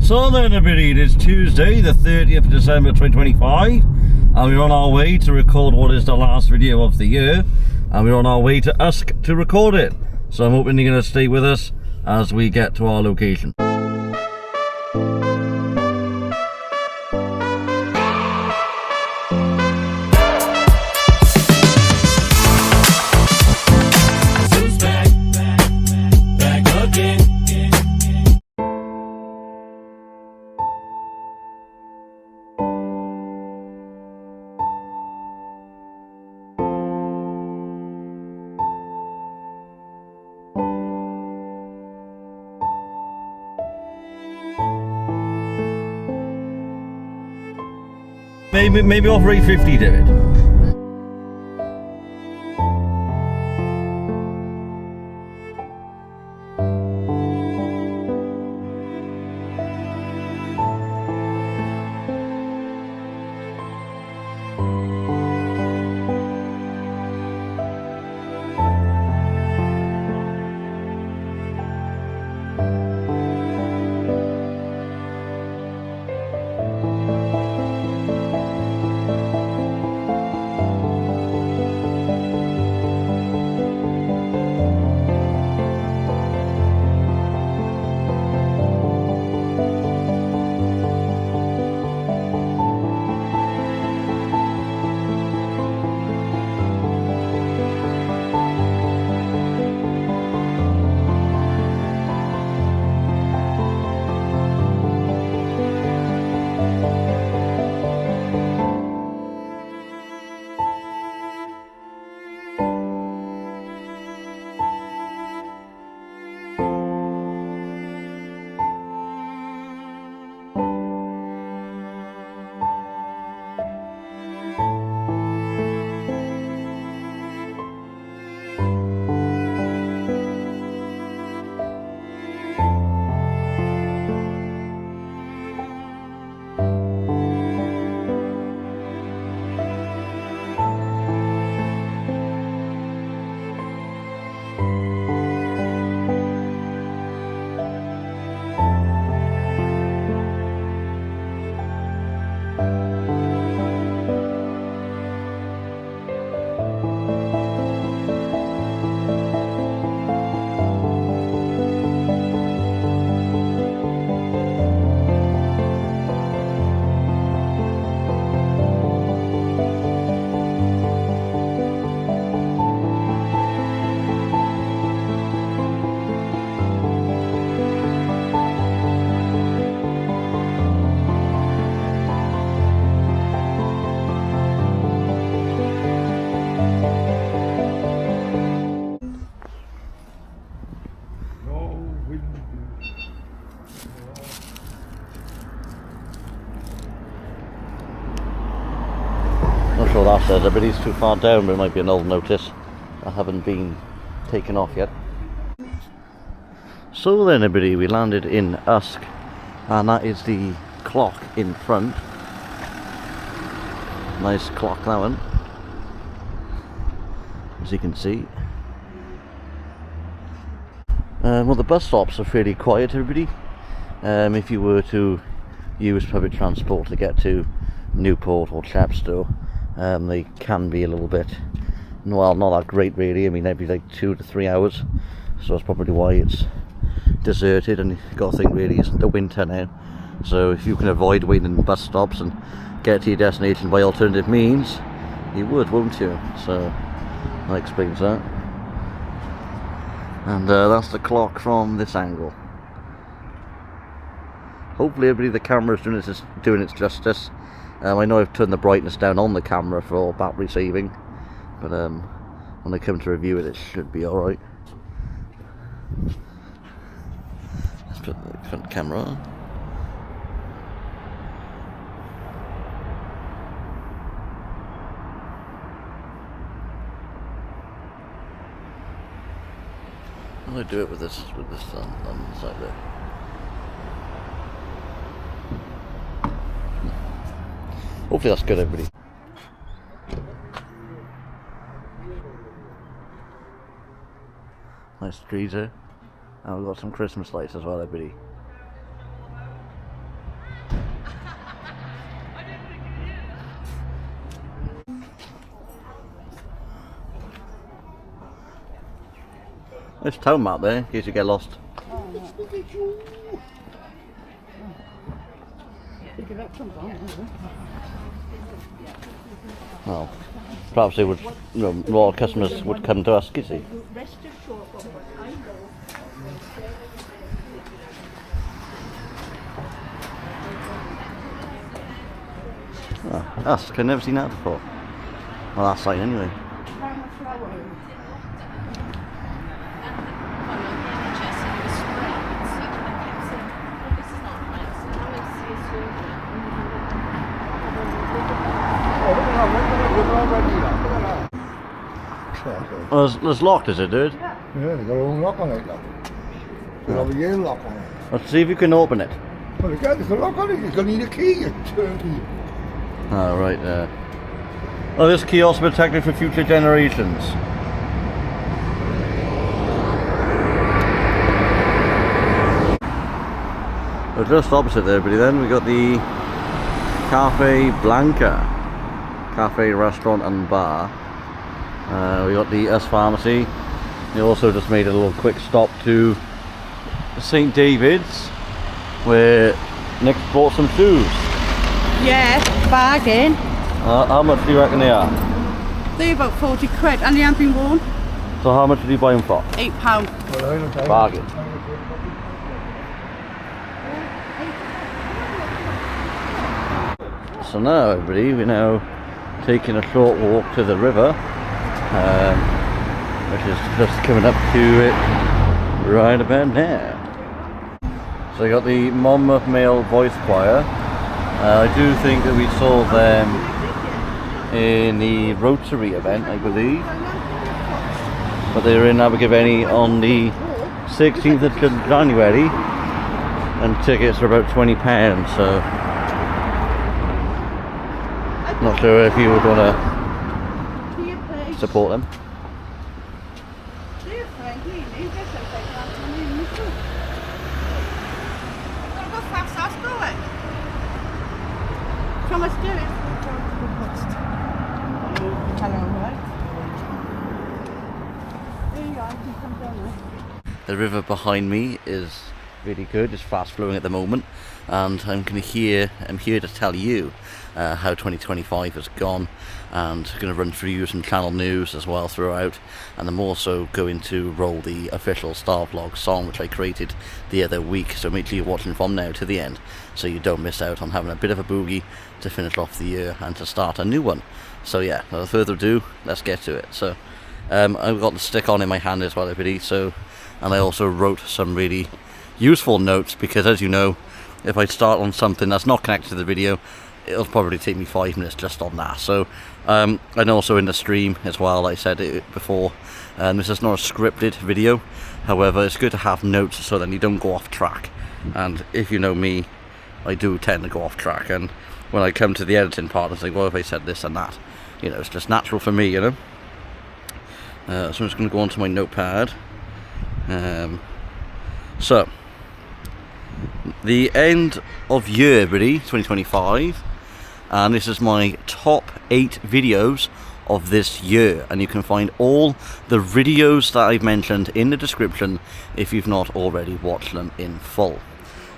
So then everybody, it is Tuesday the 30th of December 2025 and we're on our way to record what is the last video of the year, and we're on our way to Usk to record it. So I'm hoping you're going to stay with us as we get to our location. Maybe offer 850, David. Not sure what that says, everybody's too far down, but it might be an old notice that haven't been taken off yet. So then everybody, we landed in Usk, and that is the clock in front. Nice clock, that one, as you can see. Well, the bus stops are fairly quiet, everybody. If you were to use public transport to get to Newport or Chepstow, they can be a little bit, well, not that great really. I mean, every like 2 to 3 hours, so that's probably why it's deserted. And you've got to think, really, it's the winter now, so if you can avoid waiting in bus stops and get to your destination by alternative means, you would, won't you? So that explains that. And that's the clock from this angle. Hopefully everybody, the camera's doing its justice. I know I've turned the brightness down on the camera for battery saving, but when I come to review it, it should be alright. Let's put the front camera on. I'm going to do it with this on the side there. Hopefully that's good, everybody. Nice trees here. And we've got some Christmas lights as well, everybody. There's a town map there in case you get lost. Well, perhaps they would, you know, more customers would come to us, you see. Oh, that's, I've never seen that before. Well, that sign anyway. Oh, it's locked, is it, dude? Yeah, they've got a long lock on it, look. They've got a yellow lock on it. Let's see if you can open it. Well, there's a lock on it. You're going to need a key, you turnkey. Oh, right there. Oh, this kiosk will be protected for future generations. Well, just opposite there, everybody, then we got the Cafe Blanca. Cafe, restaurant and bar. We got the S Pharmacy. We also just made a little quick stop to St David's, where Nick bought some shoes. Yeah, bargain. How much do you reckon they are? They're about 40 quid and they haven't been worn. So how much did you buy them for? £8. Bargain. So now, everybody, we're now taking a short walk to the river, which is just coming up to it right about now. So we got the Monmouth Male Voice Choir. I do think that we saw them in the Rotary event, I believe. But they were in Abergavenny on the 16th of January, and tickets are about £20, so not sure if you would want to support them. The river behind me is really good, it's fast flowing at the moment, and I'm here to tell you how 2025 has gone, and going to run through you some channel news as well throughout, and I'm also going to roll the official StarVlogs song which I created the other week, so make sure you're watching from now to the end so you don't miss out on having a bit of a boogie to finish off the year and to start a new one. So yeah, without further ado, let's get to it. So I've got the stick on in my hand as well, everybody, so, and I also wrote some really useful notes, because as you know, if I start on something that's not connected to the video, it'll probably take me 5 minutes just on that. So and also in the stream as well, I said it before, this is not a scripted video, however it's good to have notes so then you don't go off track, and if you know me, I do tend to go off track, and when I come to the editing part I think, well, if I said this and that, you know, it's just natural for me, you know. So I'm just going to go onto my notepad. So the end of year, everybody, 2025, and this is my top 8 videos of this year, and you can find all the videos that I've mentioned in the description if you've not already watched them in full.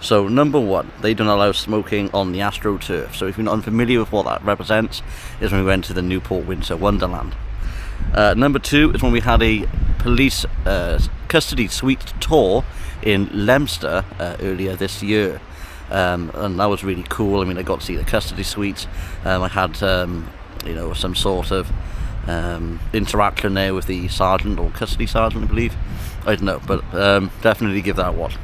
So number 1, they don't allow smoking on the AstroTurf. So if you're not unfamiliar with what that represents, is when we went to the Newport Winter Wonderland. Number 2 is when we had a police custody suite tour in Leominster earlier this year, and that was really cool. I mean, I got to see the custody suites. I had you know, some sort of interaction there with the sergeant, or custody sergeant I believe, I don't know, but definitely give that a watch.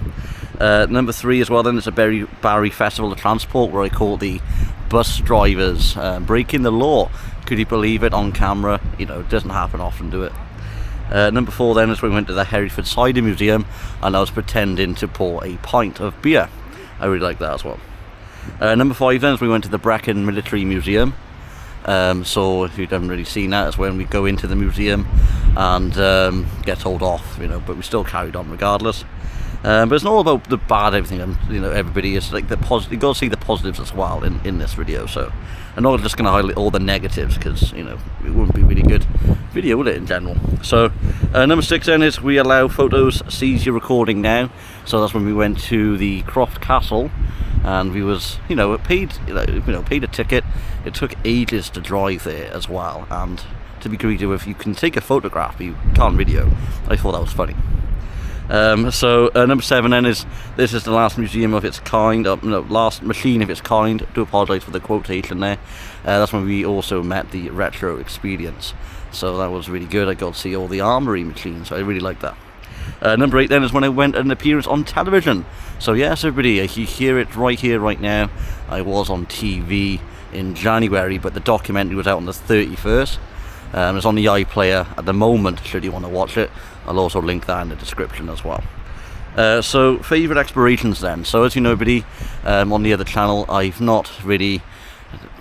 Number 3 as well then is a Barry Festival of Transport, where I caught the bus drivers breaking the law. Could you believe it, on camera? You know, it doesn't happen often, do it? Number 4 then is when we went to the Hereford Cider Museum, and I was pretending to pour a pint of beer. I really like that as well. Number 5 then is we went to the Brecon Military Museum. So if you haven't really seen that, it's when we go into the museum and get told off, you know, but we still carried on regardless. But it's not all about the bad everything. Everybody is like the positive. You got to see the positives as well in this video. So I'm not just going to highlight all the negatives because it wouldn't be really good video, would it, in general? So number 6 then is we allow photos. Cease your recording now. So that's when we went to the Croft Castle, and we was paid a ticket. It took ages to drive there as well, and to be greedy with, you can take a photograph but you can't video. I thought that was funny. So number 7 then is, this is the last museum of its kind, last machine of its kind. I do apologise for the quotation there. That's when we also met the retro experience, so that was really good. I got to see all the armory machines, so I really liked that. Number 8 then is when I went an appearance on television. So yes, everybody, you hear it right here, right now. I was on TV in January, but the documentary was out on the 31st. It's on the iPlayer at the moment, should you want to watch it. I'll also link that in the description as well. So, favourite explorations then. So, as you know, everybody, on the other channel, I've not really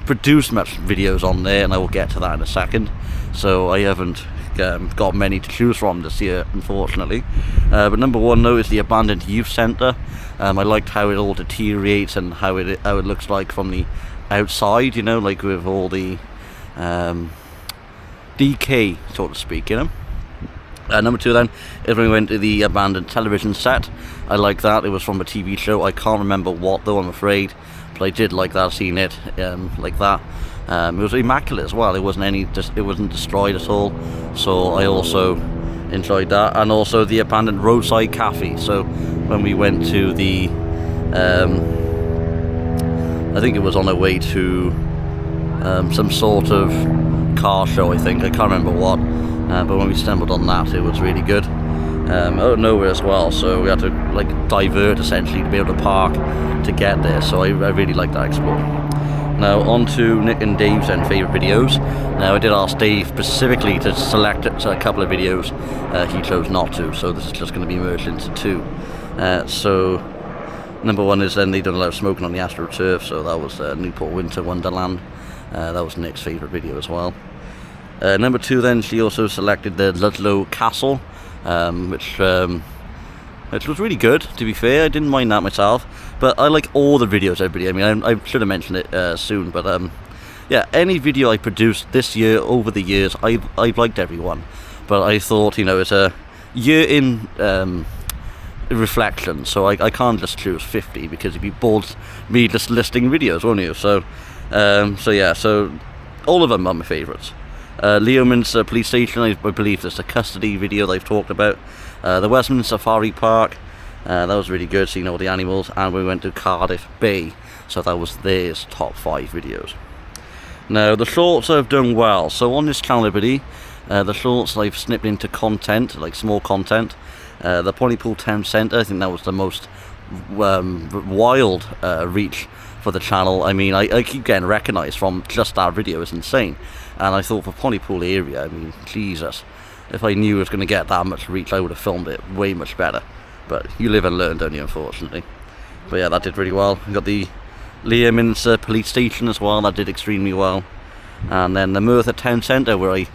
produced much videos on there, and I will get to that in a second. So, I haven't got many to choose from this year, unfortunately. But number 1, though, is the abandoned youth centre. I liked how it all deteriorates and how it looks like from the outside, like with all the decay, so to speak, Number 2 then is when we went to the abandoned television set. I like that. It was from a TV show. I can't remember what though, I'm afraid, but I did like that, seeing it like that. It was immaculate as well. It wasn't destroyed at all, so I also enjoyed that. And also the abandoned roadside cafe. So when we went to the I think it was on our way to some sort of car show, I think. I can't remember what. But when we stumbled on that, it was really good. Out of nowhere as well, so we had to divert essentially to be able to park to get there. So I really like that explore. Now on to Nic and Dave's favourite videos. Now I did ask Dave specifically to select a couple of videos. He chose not to, so this is just going to be merged into 2. So number 1 is then they don't allow smoking on the AstroTurf, so that was Newport Winter Wonderland. That was Nick's favourite video as well. Number 2 then, she also selected the Ludlow Castle, which was really good, to be fair. I didn't mind that myself, but I like all the videos, everybody. I mean, I should have mentioned it soon, but yeah, any video I produced this year, over the years, I've liked everyone. But I thought, it's a year in reflection, so I can't just choose 50 because it'd be bored me just listing videos, won't you? So yeah, so all of them are my favourites. Leominster Police Station, I believe there's a custody video they've talked about. The Westminster Safari Park, that was really good, seeing all the animals. And we went to Cardiff Bay, so that was their top 5 videos. Now the shorts have done well, so on this channel, everybody, the shorts I've snipped into content, like small content. The Pontypool Town Centre, I think that was the most wild reach for the channel. I mean, I keep getting recognised from just that video. It's insane. And I thought for Pontypool area, I mean, Jesus, if I knew it was going to get that much reach, I would have filmed it way much better. But you live and learn, don't you, unfortunately. But yeah, that did really well. We got the Leominster Police Station as well, that did extremely well. And then the Merthyr Town Centre, where I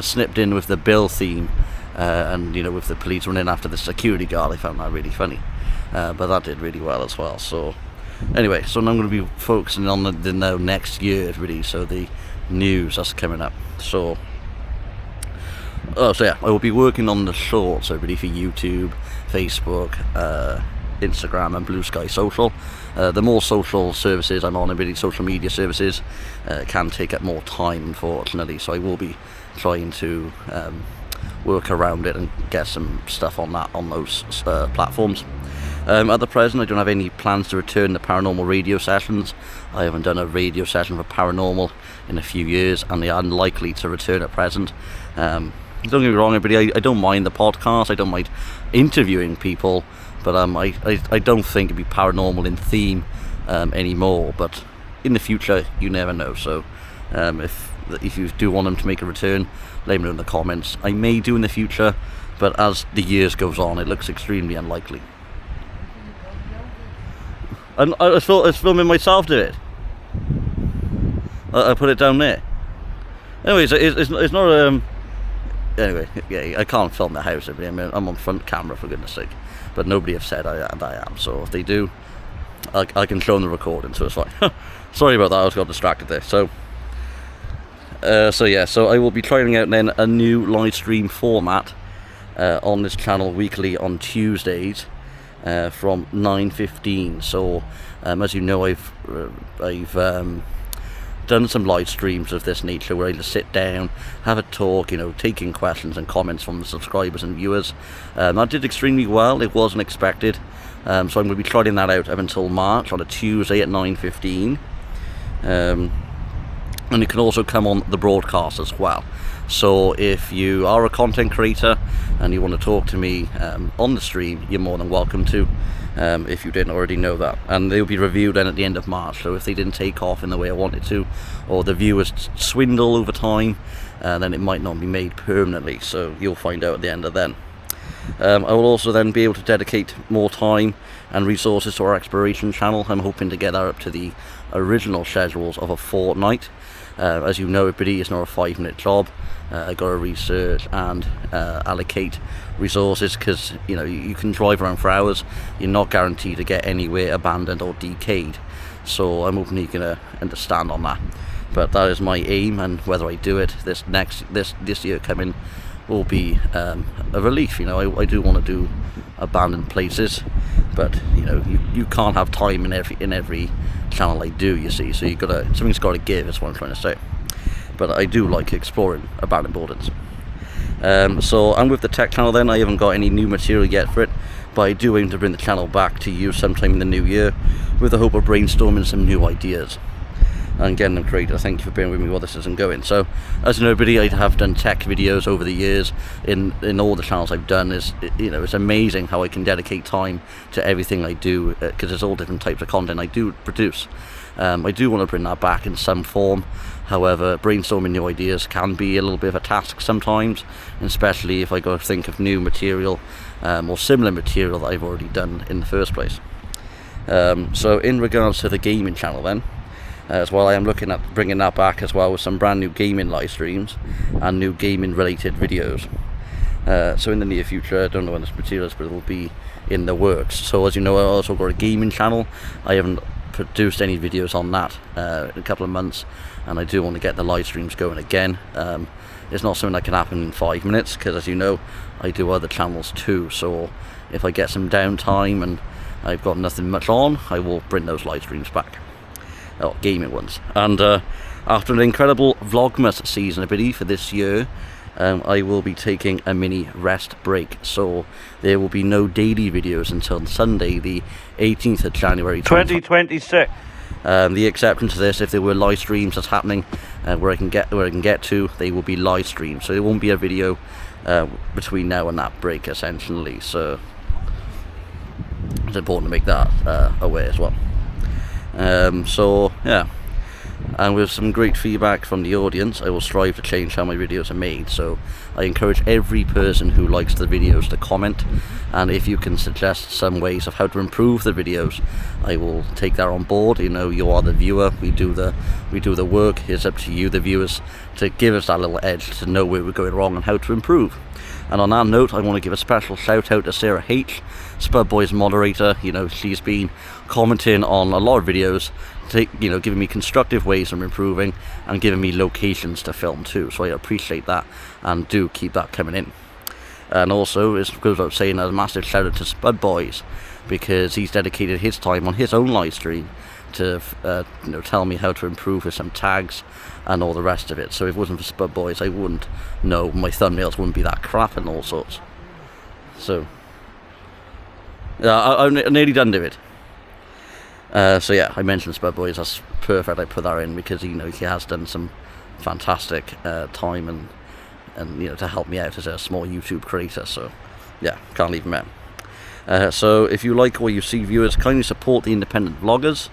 snipped in with the Bill theme, and with the police running after the security guard. I found that really funny. But that did really well as well. So anyway, so now I'm going to be focusing on the next year, really. So the news that's coming up. So yeah, I will be working on the shorts, everybody, for YouTube, Facebook, Instagram and Blue Sky Social. The more social services I'm on, everybody, social media services, can take up more time, unfortunately, so I will be trying to work around it and get some stuff on those platforms. At the present, I don't have any plans to return to paranormal radio sessions. I haven't done a radio session for paranormal in a few years, and they are unlikely to return at present. Don't get me wrong, everybody, I don't mind the podcast, I don't mind interviewing people, but I don't think it'd be paranormal in theme anymore, but in the future, you never know. So if you do want them to make a return, let me know in the comments. I may do in the future, but as the years goes on, it looks extremely unlikely. I was filming myself, did it? I put it down there. Anyways, it's not anyway, yeah, I can't film the house. I mean, I'm on front camera, for goodness sake. but nobody have said that I am. So if they do, I can show them the recording, so it's fine. Sorry about that, I got distracted there. So yeah, so I will be trying out then a new live stream format on this channel weekly on Tuesdays from 9:15. So as you know, I've done some live streams of this nature where I just sit down, have a talk, you know, taking questions and comments from the subscribers and viewers. That did extremely well. It wasn't expected, so I'm going to be trying that out up until March on a Tuesday at 9:15. And you can also come on the broadcast as well. So if you are a content creator and you want to talk to me on the stream, you're more than welcome to, if you didn't already know that. And they'll be reviewed then at the end of March. So if they didn't take off in the way I wanted to, or the viewers swindle over time, then it might not be made permanently. So you'll find out at the end of then. I will also then be able to dedicate more time and resources to our exploration channel. I'm hoping to get that up to the original schedules of a fortnight. As you know, everybody, it's not a 5-minute job. I got to research and allocate resources, because you know, you can drive around for hours, you're not guaranteed to get anywhere abandoned or decayed. So I'm hoping you can understand on that. But that is my aim, and whether I do it this year coming will be a relief. You know, I do want to do abandoned places, but you know, you can't have time in every channel I do, you see. So something's got to give, is what I'm trying to say. But I do like exploring abandoned buildings. So I'm with the tech channel then. I haven't got any new material yet for it, but I do aim to bring the channel back to you sometime in the new year with the hope of brainstorming some new ideas and getting them created. Thank you for being with me while this isn't going. So as you know, everybody, I have done tech videos over the years in all the channels I've done. You know, it's amazing how I can dedicate time to everything I do, because there's all different types of content I do produce. I do want to bring that back in some form. However, brainstorming new ideas can be a little bit of a task sometimes, especially if I got to think of new material or similar material that I've already done in the first place. So in regards to the gaming channel then, as well, I am looking at bringing that back as well with some brand new gaming live streams and new gaming related videos. So in the near future, I don't know when this material is, but it will be in the works. So as you know, I also got a gaming channel. I haven't produced any videos on that in a couple of months, and I do want to get the live streams going again. It's not something that can happen in 5 minutes, because as you know, I do other channels too. So if I get some downtime and I've got nothing much on, I will bring those live streams back. Oh, gaming ones. And after an incredible Vlogmas season, I believe, for this year, I will be taking a mini rest break. So there will be no daily videos until Sunday, the 18th of January 2026. The exception to this, if there were live streams that's happening where I can get to, they will be live streams. So there won't be a video between now and that break, essentially. So it's important to make that aware as well. So yeah, and with some great feedback from the audience, I will strive to change how my videos are made. So I encourage every person who likes the videos to comment, and if you can suggest some ways of how to improve the videos, I will take that on board. You know, you are the viewer, we do the work. It's up to you, the viewers, to give us that little edge to know where we're going wrong and how to improve. And on that note, I want to give a special shout out to Sarah H, Spud Boys moderator. You know, she's been commenting on a lot of videos, you know, giving me constructive ways of improving and giving me locations to film too. So I appreciate that, and do keep that coming in. And also, it goes without saying, a massive shout out to Spud Boys, because he's dedicated his time on his own live stream to you know, tell me how to improve with some tags and all the rest of it. So if it wasn't for Spud Boys, I wouldn't know, my thumbnails wouldn't be that crap and all sorts. So yeah, I'm nearly done with it. So yeah, I mentioned Spud Boys. That's perfect. I put that in because, you know, he has done some fantastic time and you know, to help me out as a small YouTube creator. So yeah, can't leave him out. So if you like what you see, viewers, kindly support the independent vloggers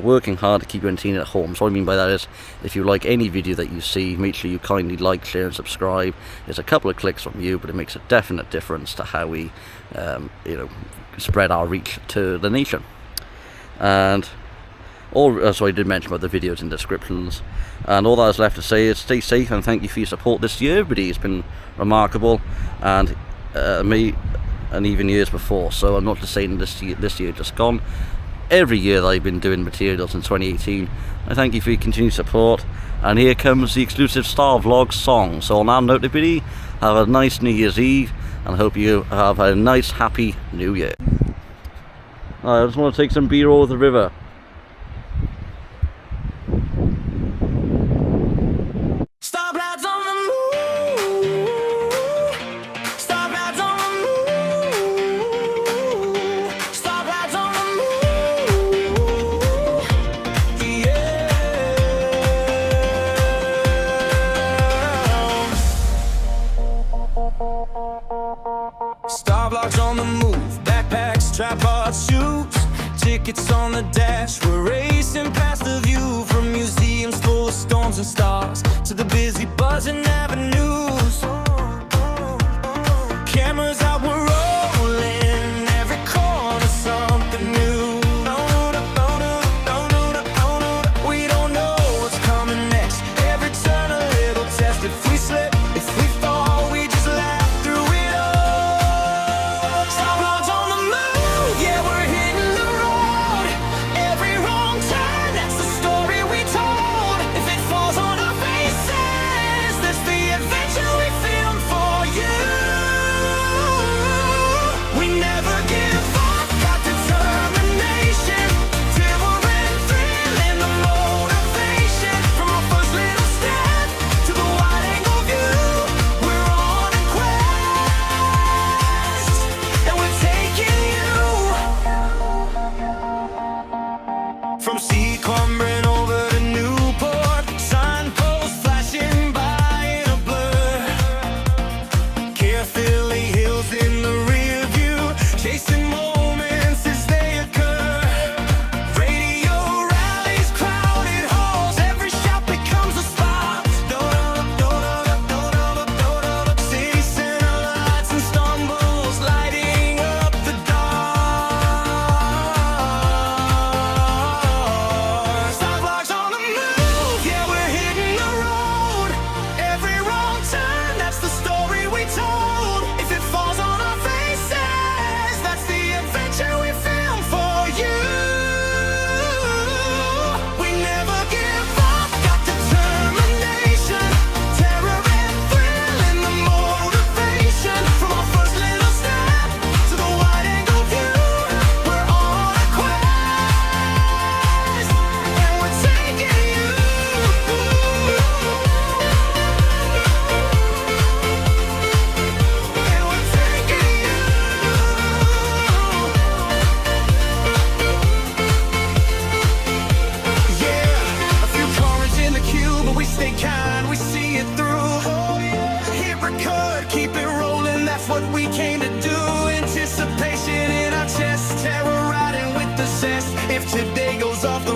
working hard to keep you entertained at home. So what I mean by that is, if you like any video that you see, make sure you kindly like, share and subscribe. It's a couple of clicks from you, but it makes a definite difference to how we you know, spread our reach to the nation. And so I did mention about the videos in descriptions, and all that is left to say is stay safe and thank you for your support this year. Everybody, it's been remarkable, and may and even years before. So I'm not just saying this year just gone. Every year that I've been doing materials in 2018. I thank you for your continued support. And here comes the exclusive StarVlogs song. So on that note, everybody, have a nice New Year's Eve, and I hope you have a nice, happy New Year. I just want to take some B-roll of the river. Stoplights on the move. Stoplights on the move. Stoplights on the move. Yeah. Stoplights on the move. Backpacks, tripods, shoes. Tickets on the dash. We're racing past the view from museums full of storms and stars to the busy buzzing avenues. Cameras out, we're rolling. Every corner something new. We don't know what's coming next. Every turn a little test. If we slip, if we fall, we just laugh through it all. StarVlogs on the move. Yeah, we're hitting the road. Every wrong turn, that's the story we told. If it falls on our faces, that's the adventure we filmed for you. We never give up, got determination, terror and thrill in the motivation. From our first little step to the wide-angle view, we're on a quest, and we're taking you from Seaquambrin over to Newport. Signposts flashing by in a blur. Caerphilly hills in the rear view, chasing moments as they occur. Radio rallies, crowded halls, every shot becomes a spot. City center lights and stumbles, lighting up the dark. StarVlogs on the move, yeah, we're hitting the road. Every wrong turn, that's the story we told. If it falls on our faces, that's the adventure we filmed for you. We never give up, got determination, terror and thrill in the motivation. From our first little step to the wide-angle view, we're on a quest, and we're taking you. And we're taking you. Yeah, a few cars in the queue, but we stay kind, we see it through. Hit record, keep it rolling, that's what we came to do. Anticipation in our chest, terror riding with the zest. If today goes off the